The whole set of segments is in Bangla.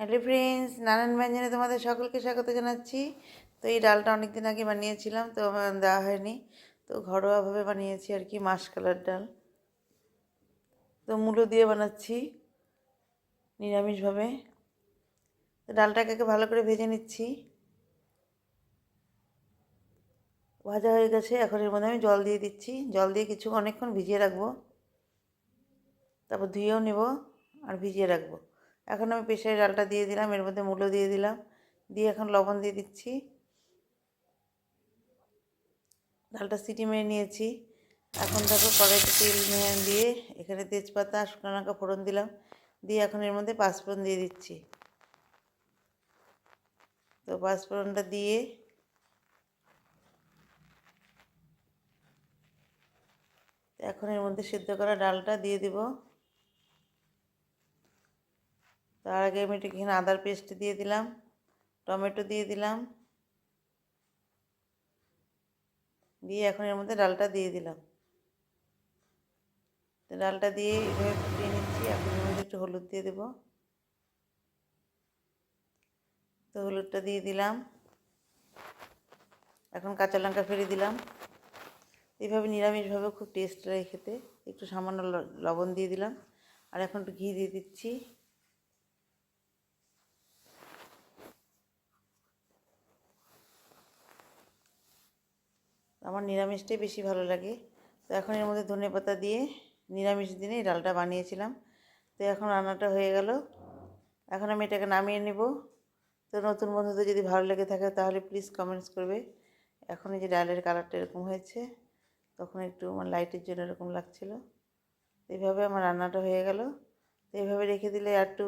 হ্যালো ফ্রেন্ডস, নানান ব্যঞ্জনে তোমাদের সকলকে স্বাগত জানাচ্ছি। তো এই ডালটা অনেক দিন আগে বানিয়েছিলাম, তো আমার দেওয়া হয়নি। তো ঘরোয়াভাবে বানিয়েছি আর কি, মাসকলাইর ডাল। তো মূলো দিয়ে বানাচ্ছি নিরামিষভাবে। তো ডালটাকে ভালো করে ভেজে নিচ্ছি। ভাজা হয়ে গেছে, এখন এর মধ্যে আমি জল দিয়ে দিচ্ছি। জল দিয়ে অনেকক্ষণ ভিজিয়ে রাখবো, তারপর ধুয়েও নেব আর ভিজিয়ে রাখবো। এখন আমি প্রেসারে ডালটা দিয়ে দিলাম, এর মধ্যে মূলো দিয়ে দিলাম, দিয়ে এখন লবণ দিয়ে দিচ্ছি। ডালটা সিটি মেরে নিয়েছি। এখন দেখো কড়াইতে তেল দিয়ে এখানে তেজপাতা শুকনো লঙ্কা ফোড়ন দিলাম, দিয়ে এখন এর মধ্যে পাঁচফোড়ন দিয়ে দিচ্ছি। তো পাঁচফোড়নটা দিয়ে এখন এর মধ্যে সিদ্ধ করা ডালটা দিয়ে দিব। তার আগে আমি এখানে আদার পেস্ট দিয়ে দিলাম, টমেটো দিয়ে দিলাম, দিয়ে এখন এর মধ্যে ডালটা দিয়ে দিলাম। তো ডালটা দিয়ে এভাবে ফুটিয়ে নিচ্ছি। এখন এর মধ্যে একটু হলুদ দিয়ে দেবো। তো হলুদটা দিয়ে দিলাম, এখন কাঁচা লঙ্কা ফেলে দিলাম। এইভাবে নিরামিষভাবে খুব টেস্ট লাগে খেতে। একটু সামান্য লবণ দিয়ে দিলাম, আর এখন একটু ঘি দিয়ে দিচ্ছি। আমার নিরামিষটাই বেশি ভালো লাগে। তো এখন এর মধ্যে ধনেপাতা দিয়ে নিরামিষ দিনে এই ডালটা বানিয়েছিলাম। তো এখন রান্নাটা হয়ে গেল। এখন আমি এটাকে নামিয়ে নেব। তো নতুন বন্ধুদের যদি ভালো লেগে থাকে তাহলে প্লিজ কমেন্টস করবে। এখন এই যে ডালের কালারটা এরকম হয়েছে, তখন একটু আমার লাইটের জন্য এরকম লাগছিল। এইভাবে আমার রান্নাটা হয়ে গেল। তো এইভাবে রেখে দিলে আর একটু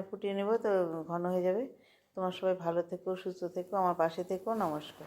ফুটিয়ে নেব, তো ঘন হয়ে যাবে। তোমার সবাই ভালো থেকো, সুস্থ থেকো, আমার পাশে থেকো। নমস্কার।